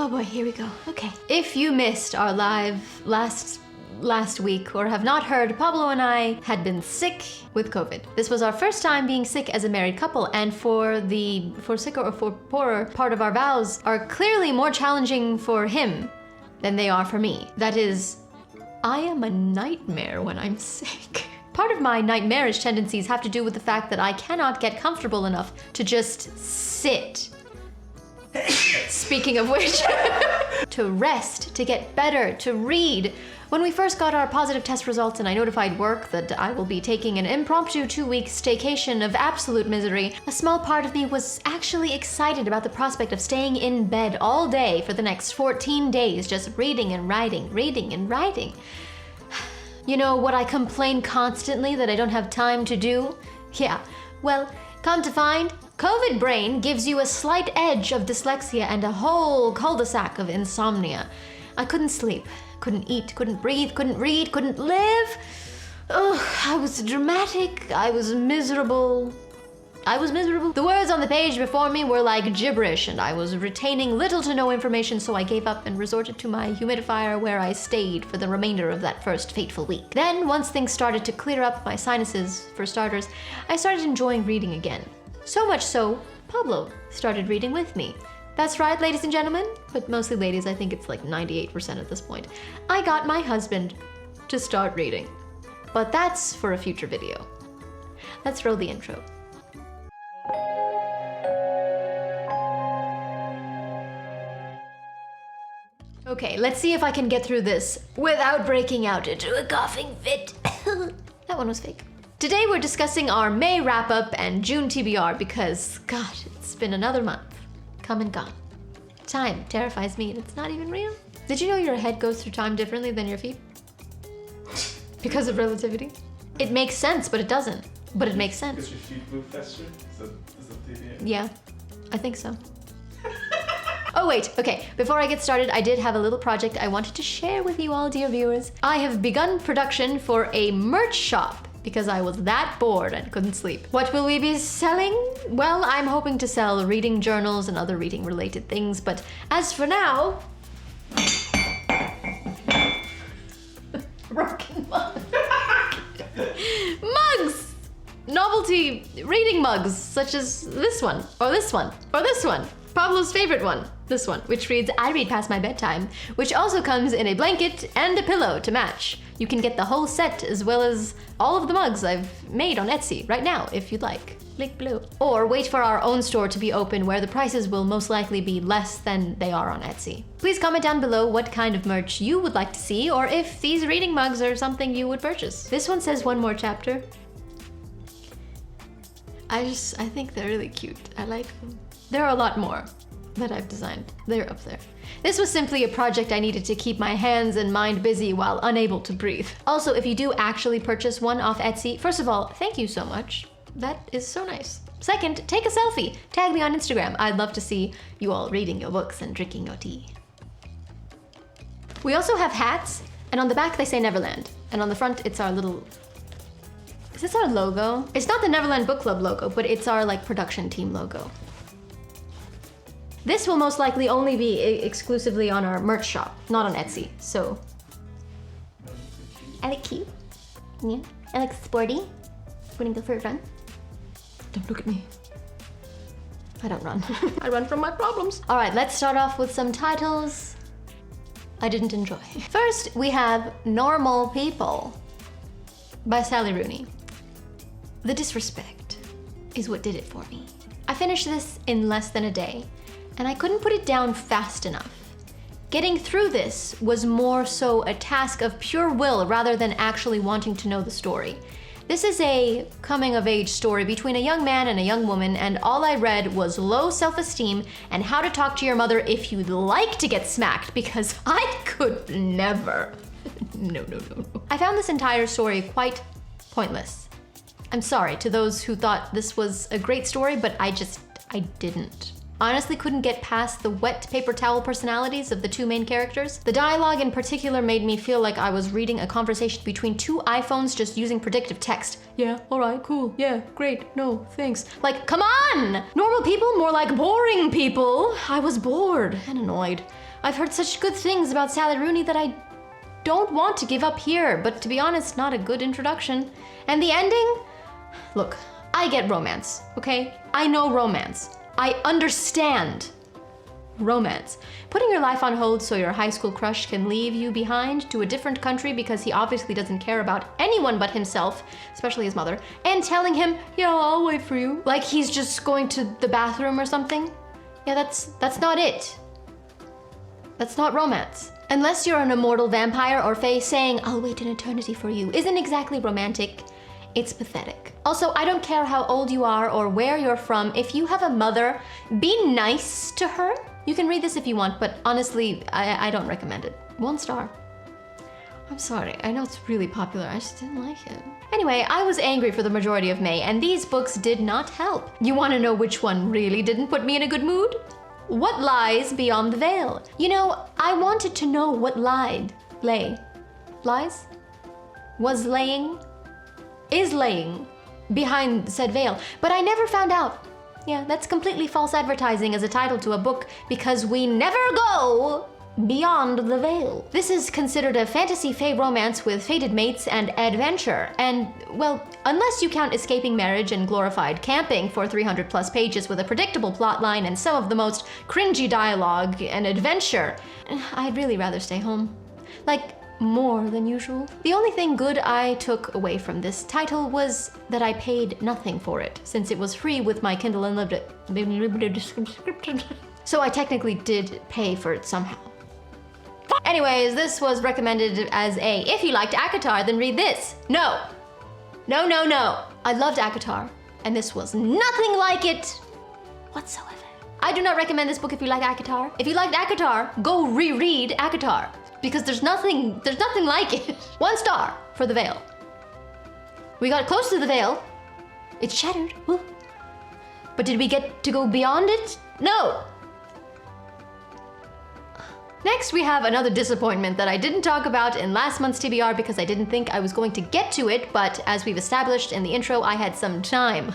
Oh boy, here we go. Okay. If you missed our live last week or have not heard, Pablo and I had been sick with COVID. This was our first time being sick as a married couple, and for sicker or for poorer part of our vows are clearly more challenging for him than they are for me. That is, I am a nightmare when I'm sick. Part of my nightmarish tendencies have to do with the fact that I cannot get comfortable enough to just sit. Speaking of which, to rest, to get better, to read. When we first got our positive test results and I notified work that I will be taking an impromptu 2-week staycation of absolute misery, a small part of me was actually excited about the prospect of staying in bed all day for the next 14 days, just reading and writing, reading and writing. You know what I complain constantly that I don't have time to do? Yeah, well, come to find, COVID brain gives you a slight edge of dyslexia and a whole cul-de-sac of insomnia. I couldn't sleep, couldn't eat, couldn't breathe, couldn't read, couldn't live. Ugh, I was dramatic, I was miserable. The words on the page before me were like gibberish, and I was retaining little to no information, so I gave up and resorted to my humidifier, where I stayed for the remainder of that first fateful week. Then, once things started to clear up, my sinuses, for starters, I started enjoying reading again. So much so, Pablo started reading with me. That's right, ladies and gentlemen, but mostly ladies, I think it's like 98% at this point. I got my husband to start reading. But that's for a future video. Let's roll the intro. Okay, let's see if I can get through this without breaking out into a coughing fit. That one was fake. Today we're discussing our May wrap-up and June TBR because, gosh, it's been another month. Come and gone. Time terrifies me and it's not even real. Did you know your head goes through time differently than your feet? Because of relativity? It makes sense, but it doesn't. But it makes sense. Because your feet move faster? Is that the idea? Yeah, I think so. Oh wait, okay, before I get started, I did have a little project I wanted to share with you all, dear viewers. I have begun production for a merch shop because I was that bored and couldn't sleep. What will we be selling? Well, I'm hoping to sell reading journals and other reading related things, but as for now... Broken mug. Mugs! Novelty reading mugs, such as this one, or this one, or this one. Pablo's favorite one, this one, which reads, I read past my bedtime, which also comes in a blanket and a pillow to match. You can get the whole set as well as all of the mugs I've made on Etsy right now, if you'd like. Link below. Or wait for our own store to be open where the prices will most likely be less than they are on Etsy. Please comment down below what kind of merch you would like to see or if these reading mugs are something you would purchase. This one says one more chapter. I think they're really cute. I like them. There are a lot more that I've designed. They're up there. This was simply a project I needed to keep my hands and mind busy while unable to breathe. Also, if you do actually purchase one off Etsy, first of all, thank you so much. That is so nice. Second, take a selfie. Tag me on Instagram. I'd love to see you all reading your books and drinking your tea. We also have hats, and on the back they say Neverland. And on the front, it's our little... Is this our logo? It's not the Neverland Book Club logo, but it's our like production team logo. This will most likely only be exclusively on our merch shop, not on Etsy, so. I look cute. Yeah, I look sporty. Wanna go for a run? Don't look at me. I don't run. I run from my problems. All right, let's start off with some titles I didn't enjoy. First, we have Normal People by Sally Rooney. The disrespect is what did it for me. I finished this in less than a day, and I couldn't put it down fast enough. Getting through this was more so a task of pure will rather than actually wanting to know the story. This is a coming-of-age story between a young man and a young woman, and all I read was low self-esteem and how to talk to your mother if you'd like to get smacked, because I could never. No. I found this entire story quite pointless. I'm sorry to those who thought this was a great story, but I didn't. Honestly couldn't get past the wet paper towel personalities of the two main characters. The dialogue in particular made me feel like I was reading a conversation between two iPhones just using predictive text. Yeah, all right, cool, yeah, great, no, thanks. Like, come on! Normal people, more like boring people. I was bored and annoyed. I've heard such good things about Sally Rooney that I don't want to give up here, but to be honest, not a good introduction. And the ending? Look, I get romance, okay? I know romance. I understand romance. Putting your life on hold so your high school crush can leave you behind to a different country because he obviously doesn't care about anyone but himself, especially his mother, and telling him, yeah, I'll wait for you, like he's just going to the bathroom or something. Yeah, that's not it. That's not romance. Unless you're an immortal vampire or fae, saying, I'll wait an eternity for you, isn't exactly romantic. It's pathetic. Also, I don't care how old you are or where you're from. If you have a mother, be nice to her. You can read this if you want, but honestly, I don't recommend it. 1 star. I'm sorry, I know it's really popular, I just didn't like it. Anyway, I was angry for the majority of May, and these books did not help. You wanna know which one really didn't put me in a good mood? What Lies Beyond the Veil? You know, I wanted to know what lies? Was laying? Is laying behind said veil, but I never found out. Yeah, that's completely false advertising as a title to a book because we never go beyond the veil. This is considered a fantasy fae romance with fated mates and adventure. And, well, unless you count escaping marriage and glorified camping for 300 plus pages with a predictable plotline and some of the most cringy dialogue and adventure, I'd really rather stay home. Like, more than usual. The only thing good I took away from this title was that I paid nothing for it, since it was free with my Kindle Unlimited subscription. So I technically did pay for it somehow. Anyways, this was recommended as a, if you liked ACOTAR, then read this. No. No, no, no. I loved ACOTAR, and this was nothing like it whatsoever. I do not recommend this book if you like ACOTAR. If you liked ACOTAR, go reread ACOTAR. Because there's nothing like it. 1 star for the veil. We got close to the veil. It shattered. Woo. But did we get to go beyond it? No. Next, we have another disappointment that I didn't talk about in last month's TBR because I didn't think I was going to get to it, but as we've established in the intro, I had some time.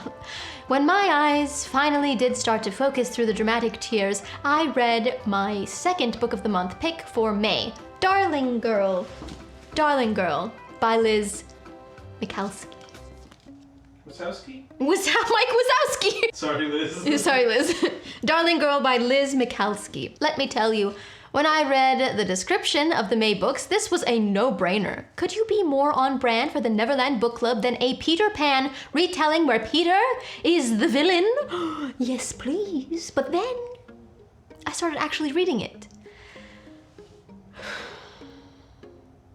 When my eyes finally did start to focus through the dramatic tears, I read my second book of the month pick for May, Darling Girl by Liz Michalski. Wazowski? Mike Wazowski! Sorry, Liz. Sorry, Liz. Darling Girl by Liz Michalski. Let me tell you, when I read the description of the May books, this was a no-brainer. Could you be more on brand for the Neverland Book Club than a Peter Pan retelling where Peter is the villain? Yes, please. But then I started actually reading it.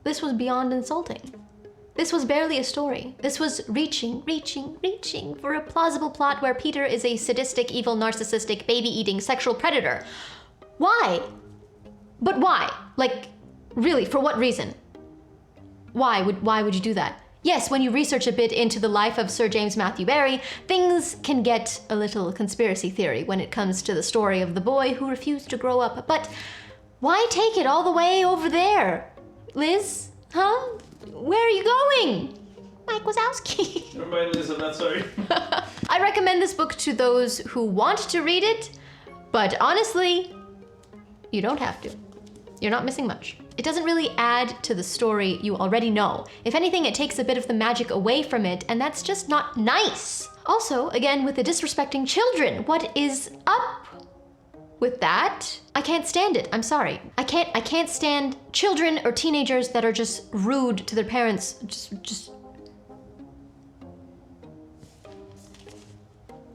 This was beyond insulting. This was barely a story. This was reaching for a plausible plot where Peter is a sadistic, evil, narcissistic, baby-eating sexual predator. Why? But why? Like, really, for what reason? Why would you do that? Yes, when you research a bit into the life of Sir James Matthew Barrie, things can get a little conspiracy theory when it comes to the story of the boy who refused to grow up. But why take it all the way over there? Liz? Huh? Where are you going? Mike Wazowski. Never mind, Liz, I'm not sorry. I recommend this book to those who want to read it, but honestly, you don't have to. You're not missing much. It doesn't really add to the story you already know. If anything, it takes a bit of the magic away from it, and that's just not nice. Also, again, with the disrespecting children, what is up with that? I can't stand it, I'm sorry. I can't stand children or teenagers that are just rude to their parents. Just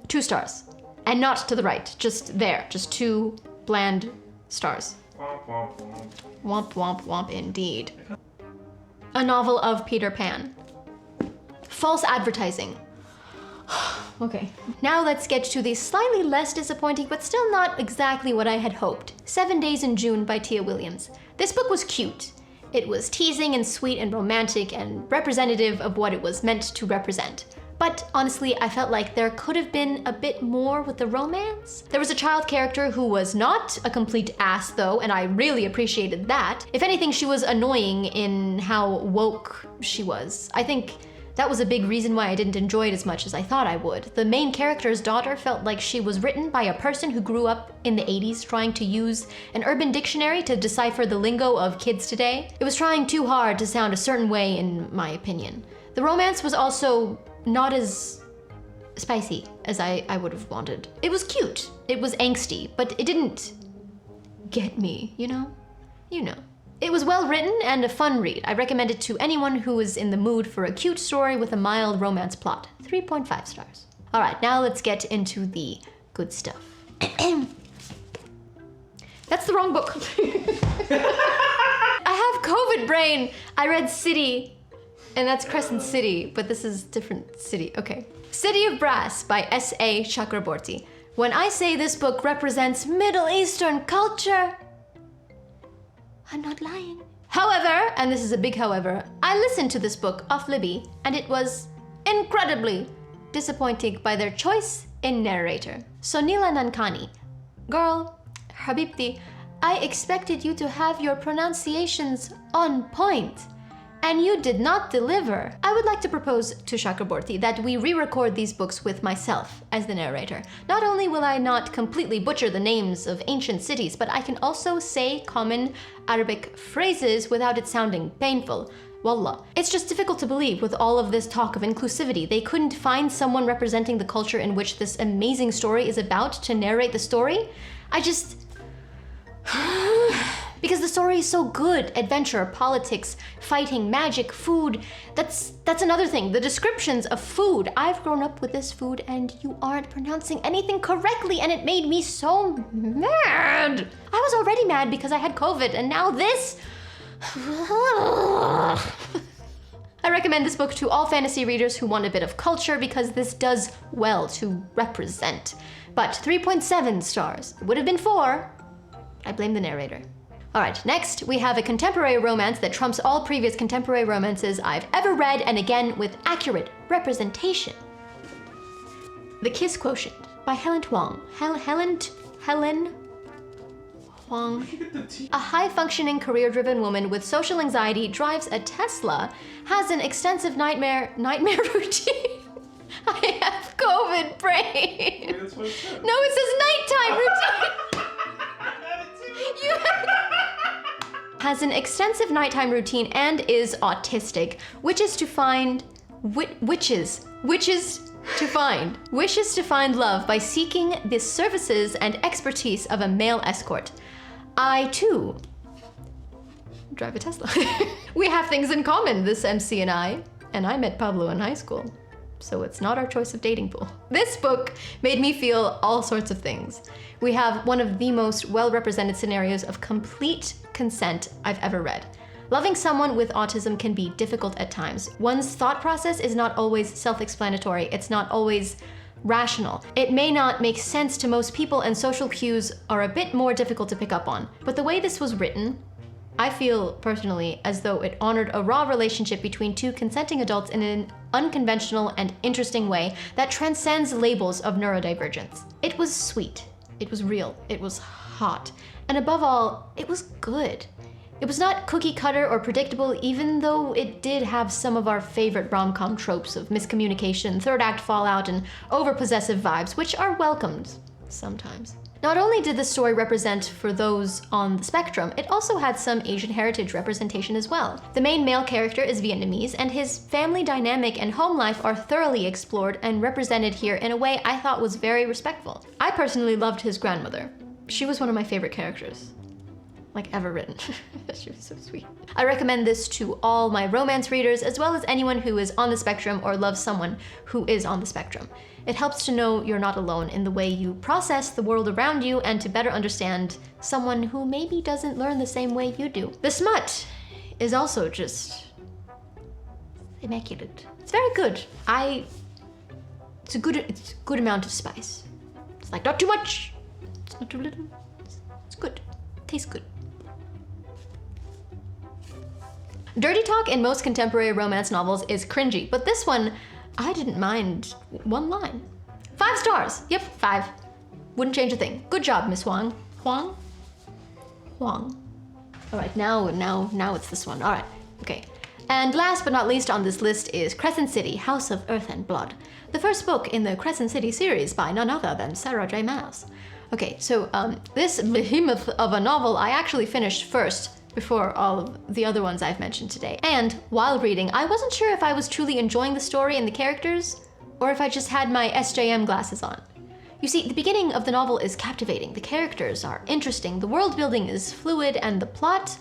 2 stars. And not to the right, just there, just 2 bland stars. Womp, womp, womp. Womp, womp, womp, indeed. A novel of Peter Pan. False advertising. Okay. Now let's get to the slightly less disappointing, but still not exactly what I had hoped. 7 Days in June by Tia Williams. This book was cute. It was teasing and sweet and romantic and representative of what it was meant to represent. But honestly, I felt like there could have been a bit more with the romance. There was a child character who was not a complete ass though, and I really appreciated that. If anything, she was annoying in how woke she was. I think That was a big reason why I didn't enjoy it as much as I thought I would. The main character's daughter felt like she was written by a person who grew up in the 80s trying to use an urban dictionary to decipher the lingo of kids today. It was trying too hard to sound a certain way, in my opinion. The romance was also not as spicy as I would have wanted. It was cute, it was angsty, but it didn't get me, you know? You know. It was well written and a fun read. I recommend it to anyone who is in the mood for a cute story with a mild romance plot. 3.5 stars. All right, now let's get into the good stuff. That's the wrong book. I have COVID brain. I read City, and that's Crescent City, but this is different city. Okay. City of Brass by S.A. Chakraborty. When I say this book represents Middle Eastern culture, I'm not lying. However, and this is a big however, I listened to this book off Libby, and it was incredibly disappointing by their choice in narrator. Sonila Nankani. Girl, Habibti, I expected you to have your pronunciations on point, and you did not deliver. I would like to propose to Chakraborty that we re-record these books with myself as the narrator. Not only will I not completely butcher the names of ancient cities, but I can also say common Arabic phrases without it sounding painful. Wallah. It's just difficult to believe with all of this talk of inclusivity. They couldn't find someone representing the culture in which this amazing story is about to narrate the story. I just... Because the story is so good. Adventure, politics, fighting, magic, food. That's another thing. The descriptions of food. I've grown up with this food and you aren't pronouncing anything correctly, and it made me so mad. I was already mad because I had COVID, and now this. I recommend this book to all fantasy readers who want a bit of culture because this does well to represent. But 3.7 stars. It would have been 4. I blame the narrator. All right, next we have a contemporary romance that trumps all previous contemporary romances I've ever read, and again with accurate representation. The Kiss Quotient by Helen Huang. Helen Huang. A high-functioning, career-driven woman with social anxiety drives a Tesla, has an extensive nightmare routine. I have COVID brain. Wait, that's what it said. No, it says nighttime routine. Has an extensive nighttime routine and is autistic, wishes to find love by seeking the services and expertise of a male escort. I too drive a Tesla. We have things in common, this MC and I met Pablo in high school. So it's not our choice of dating pool. This book made me feel all sorts of things. We have one of the most well-represented scenarios of complete consent I've ever read. Loving someone with autism can be difficult at times. One's thought process is not always self-explanatory. It's not always rational. It may not make sense to most people, and social cues are a bit more difficult to pick up on. But the way this was written, I feel personally as though it honored a raw relationship between two consenting adults in an unconventional and interesting way that transcends labels of neurodivergence. It was sweet, it was real, it was hot, and above all, it was good. It was not cookie cutter or predictable, even though it did have some of our favorite rom-com tropes of miscommunication, third act fallout, and over-possessive vibes, which are welcomed sometimes. Not only did the story represent for those on the spectrum, it also had some Asian heritage representation as well. The main male character is Vietnamese, and his family dynamic and home life are thoroughly explored and represented here in a way I thought was very respectful. I personally loved his grandmother. She was one of my favorite characters, like ever written. She was so sweet. I recommend this to all my romance readers, as well as anyone who is on the spectrum or loves someone who is on the spectrum. It helps to know you're not alone in the way you process the world around you and to better understand someone who maybe doesn't learn the same way you do. The smut is also just immaculate. It's very good. It's a good amount of spice. It's like not too much, it's not too little. It's good. Tastes good. Dirty talk in most contemporary romance novels is cringy, but this one, I didn't mind one line. 5 stars. Yep, 5. Wouldn't change a thing. Good job, Miss Huang. Huang. All right, now it's this one. All right, okay. And last but not least on this list is Crescent City, House of Earth and Blood, the first book in the Crescent City series by none other than Sarah J. Maas. Okay, so this behemoth of a novel I actually finished first before all of the other ones I've mentioned today. And while reading, I wasn't sure if I was truly enjoying the story and the characters, or if I just had my SJM glasses on. You see, the beginning of the novel is captivating, the characters are interesting, the world building is fluid, and the plot,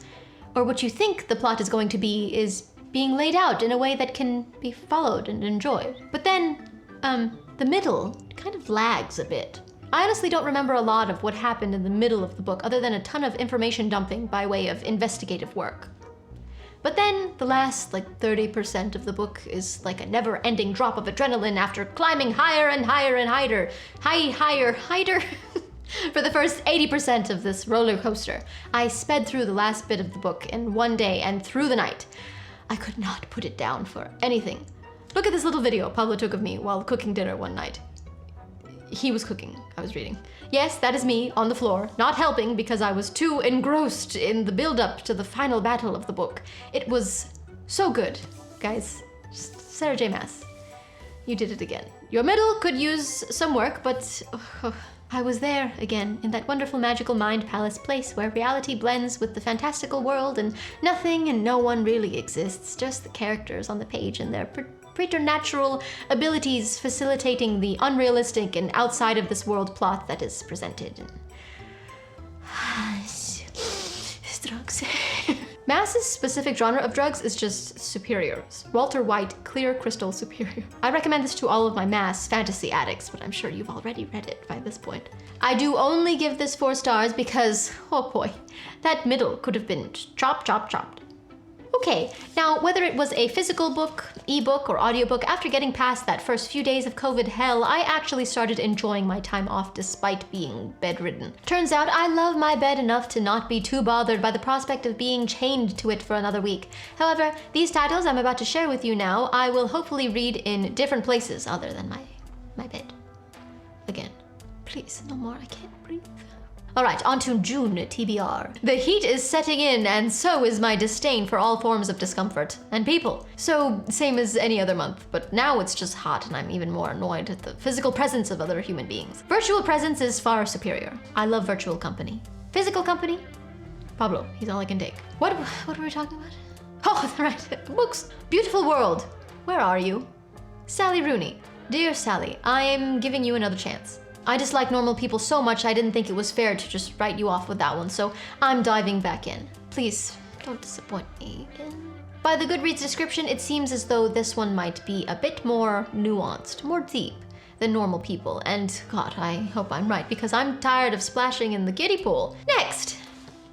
or what you think the plot is going to be, is being laid out in a way that can be followed and enjoyed. But then, the middle kind of lags a bit. I honestly don't remember a lot of what happened in the middle of the book other than a ton of information dumping by way of investigative work. But then the last 30% of the book is like a never-ending drop of adrenaline after climbing higher and higher and higher, higher, for the first 80% of this roller coaster. I sped through the last bit of the book in one day and through the night. I could not put it down for anything. Look at this little video Pablo took of me while cooking dinner one night. He was cooking, I was reading. Yes, that is me on the floor, not helping because I was too engrossed in the build-up to the final battle of the book. It was so good, guys. Sarah J. Maas, you did it again. Your middle could use some work, but I was there again in that wonderful magical mind palace place where reality blends with the fantastical world and nothing and no one really exists, just the characters on the page and their preternatural abilities facilitating the unrealistic and outside of this world plot that is presented. Drugs. Maas's specific genre of drugs is just superior. Walter White, clear crystal superior. I recommend this to all of my Maas fantasy addicts, but I'm sure you've already read it by this point. I do only give this 4 stars because, oh boy, that middle could have been chopped. Okay, now whether it was a physical book, ebook, or audiobook, after getting past that first few days of COVID hell, I actually started enjoying my time off despite being bedridden. Turns out I love my bed enough to not be too bothered by the prospect of being chained to it for another week. However, these titles I'm about to share with you now, I will hopefully read in different places other than my bed. Again, please, no more, I can't breathe. Alright, on to June, TBR. The heat is setting in, and so is my disdain for all forms of discomfort and people. So, same as any other month, but now it's just hot and I'm even more annoyed at the physical presence of other human beings. Virtual presence is far superior. I love virtual company. Physical company? Pablo, he's all I can take. What were we talking about? Oh, right, books. Beautiful World. Where are you? Sally Rooney. Dear Sally, I'm giving you another chance. I dislike normal people so much I didn't think it was fair to just write you off with that one, so I'm diving back in. Please, don't disappoint me again. By the Goodreads description, it seems as though this one might be a bit more nuanced, more deep than normal people, and God, I hope I'm right because I'm tired of splashing in the kiddie pool. Next!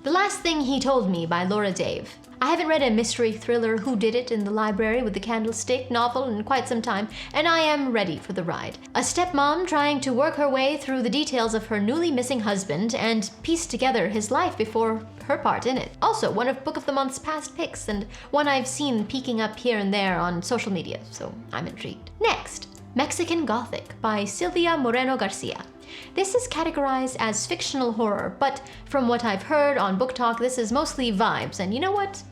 The Last Thing He Told Me by Laura Dave. I haven't read a mystery thriller whodunit in the library with the candlestick novel in quite some time, and I am ready for the ride. A stepmom trying to work her way through the details of her newly missing husband and piece together his life before her part in it. Also, one of Book of the Month's past picks, and one I've seen peeking up here and there on social media, so I'm intrigued. Next, Mexican Gothic by Silvia Moreno Garcia. This is categorized as fictional horror, but from what I've heard on Book Talk, this is mostly vibes, and you know what?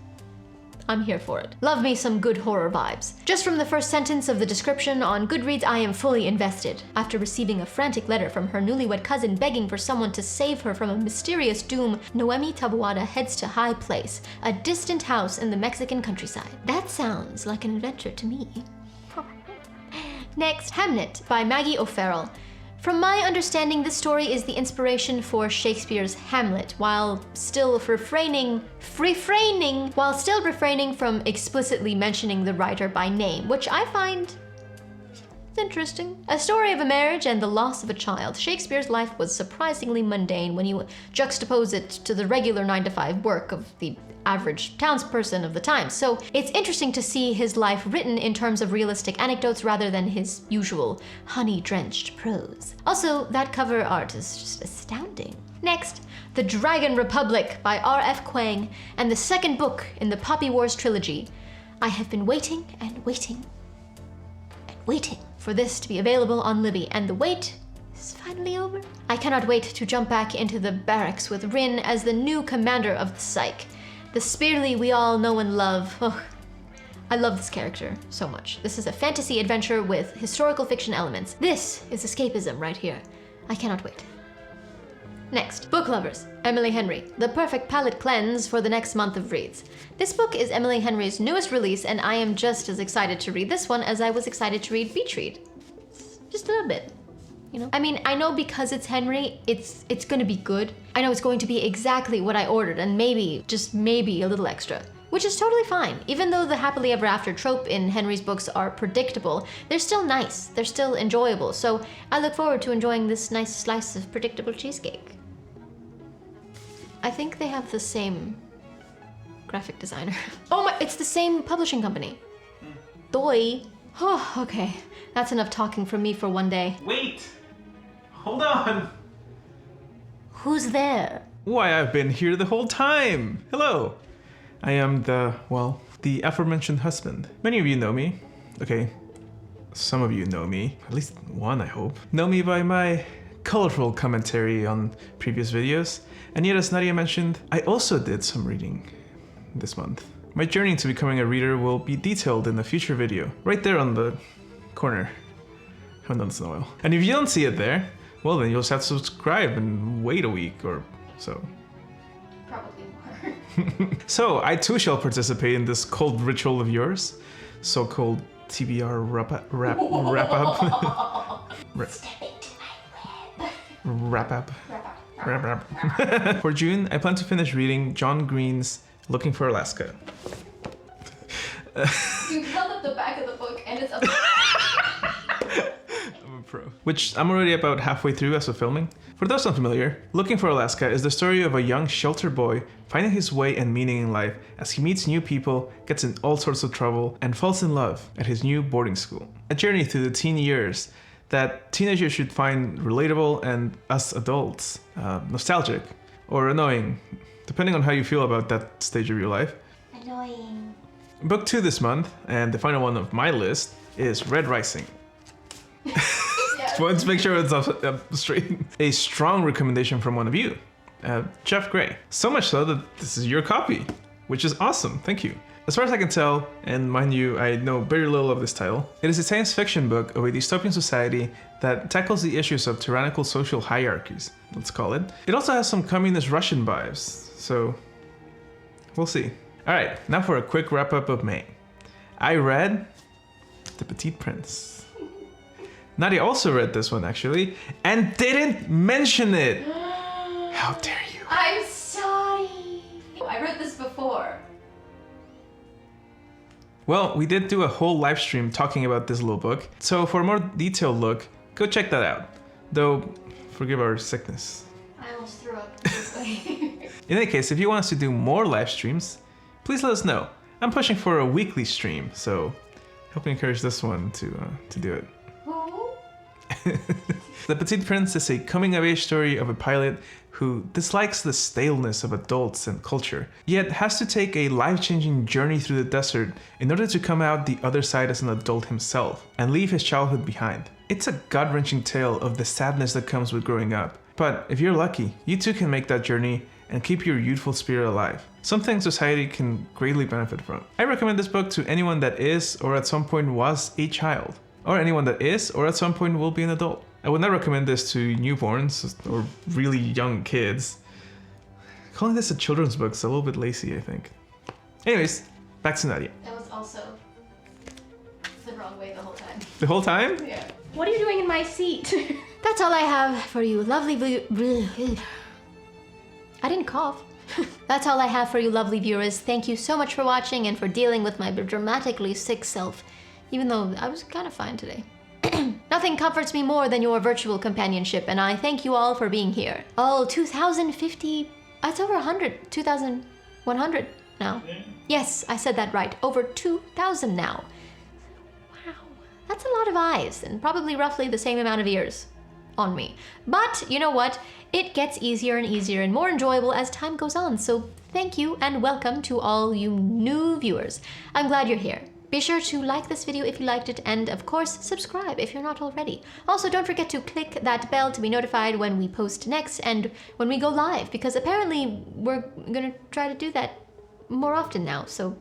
I'm here for it. Love me some good horror vibes. Just from the first sentence of the description on Goodreads, I am fully invested. After receiving a frantic letter from her newlywed cousin begging for someone to save her from a mysterious doom, Noemi Taboada heads to High Place, a distant house in the Mexican countryside. That sounds like an adventure to me. Next, Hamnet by Maggie O'Farrell. From my understanding, this story is the inspiration for Shakespeare's Hamlet, while still refraining from explicitly mentioning the writer by name, which I find interesting. A story of a marriage and the loss of a child. Shakespeare's life was surprisingly mundane when you juxtapose it to the regular 9-to-5 work of the average townsperson of the time. So it's interesting to see his life written in terms of realistic anecdotes rather than his usual honey-drenched prose. Also, that cover art is just astounding. Next, The Dragon Republic by R.F. Kuang, and the second book in the Poppy Wars trilogy. I have been waiting and waiting and waiting for this to be available on Libby, and the wait is finally over. I cannot wait to jump back into the barracks with Rin as the new commander of the Psyche. The Spearly we all know and love. Oh, I love this character so much. This is a fantasy adventure with historical fiction elements. This is escapism right here. I cannot wait. Next, book lovers, Emily Henry, the perfect palate cleanse for the next month of reads. This book is Emily Henry's newest release, and I am just as excited to read this one as I was excited to read Beach Read. Just a little bit, you know? I mean, I know because it's Henry, it's gonna be good. I know it's going to be exactly what I ordered, and maybe, just maybe a little extra. Which is totally fine. Even though the happily ever after trope in Henry's books are predictable, they're still nice, they're still enjoyable, so I look forward to enjoying this nice slice of predictable cheesecake. I think they have the same graphic designer. Oh my, it's the same publishing company. Doi. Oh, okay. That's enough talking from me for one day. Wait! Hold on! Who's there? Why, I've been here the whole time! Hello! I am the aforementioned husband. Many of you know me. Okay, some of you know me. At least one, I hope. Know me by my colorful commentary on previous videos. And yet, as Nadia mentioned, I also did some reading this month. My journey to becoming a reader will be detailed in a future video, right there on the corner. Haven't done this in a while. And if you don't see it there, well then you'll just have to subscribe and wait a week or so. Probably more. So, I too shall participate in this cold ritual of yours, so-called TBR wrap-up. Step into my web. Wrap-up. For June, I plan to finish reading John Green's Looking for Alaska. You held up the back of the book and it's up. I'm a pro. Which I'm already about halfway through as of filming. For those unfamiliar, Looking for Alaska is the story of a young shelter boy finding his way and meaning in life as he meets new people, gets in all sorts of trouble, and falls in love at his new boarding school. A journey through the teen years that teenagers should find relatable and us adults, nostalgic or annoying, depending on how you feel about that stage of your life. Annoying. Book 2 this month, and the final one of my list, is Red Rising. Let's make sure it's up straight. A strong recommendation from one of you, Jeff Gray. So much so that this is your copy, which is awesome, thank you. As far as I can tell, and mind you, I know very little of this title, it is a science fiction book of a dystopian society that tackles the issues of tyrannical social hierarchies, let's call it. It also has some communist Russian vibes, so we'll see. Alright, now for a quick wrap up of May. I read The Petite Prince. Nadia also read this one actually, and didn't mention it! How dare you? I'm sorry. I read this before. Well, we did do a whole live stream talking about this little book, so for a more detailed look, go check that out. Though, forgive our sickness. I almost threw up. In any case, if you want us to do more live streams, please let us know. I'm pushing for a weekly stream, so help me encourage this one to do it. Who? The Petite Prince is a coming-of-age story of a pilot who dislikes the staleness of adults and culture, yet has to take a life-changing journey through the desert in order to come out the other side as an adult himself and leave his childhood behind. It's a gut-wrenching tale of the sadness that comes with growing up. But if you're lucky, you too can make that journey and keep your youthful spirit alive. Something society can greatly benefit from. I recommend this book to anyone that is or at some point was a child, or anyone that is or at some point will be an adult. I would not recommend this to newborns or really young kids. Calling this a children's book is a little bit lazy, I think. Anyways, back to Nadia. That was also the wrong way the whole time. The whole time? Yeah. What are you doing in my seat? That's all I have for you lovely I didn't cough. That's all I have for you lovely viewers. Thank you so much for watching and for dealing with my dramatically sick self, even though I was kind of fine today. Nothing comforts me more than your virtual companionship, and I thank you all for being here. Oh, 2,050, it's over 100, 2,100 now. Yes, I said that right, over 2,000 now. Wow, that's a lot of eyes, and probably roughly the same amount of ears on me. But you know what? It gets easier and easier and more enjoyable as time goes on, so thank you and welcome to all you new viewers. I'm glad you're here. Be sure to like this video if you liked it, and of course, subscribe if you're not already. Also, don't forget to click that bell to be notified when we post next and when we go live, because apparently we're gonna try to do that more often now, so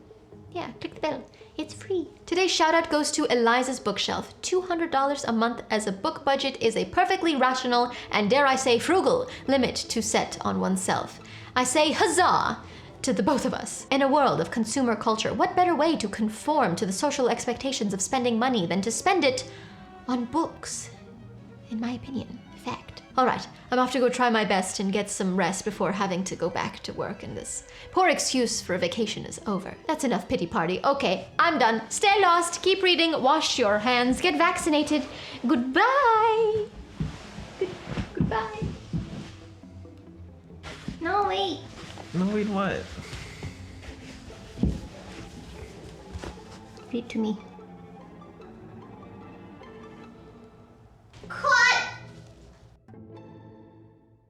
yeah, click the bell. It's free. Today's shout out goes to Eliza's Bookshelf. $200 a month as a book budget is a perfectly rational and, dare I say, frugal limit to set on oneself. I say huzzah to the both of us. In a world of consumer culture, what better way to conform to the social expectations of spending money than to spend it on books? In my opinion, fact. All right, I'm off to go try my best and get some rest before having to go back to work, and this poor excuse for a vacation is over. That's enough pity party. Okay, I'm done. Stay lost, keep reading, wash your hands, get vaccinated. Goodbye. Goodbye. No, wait. No, wait, what? Read to me.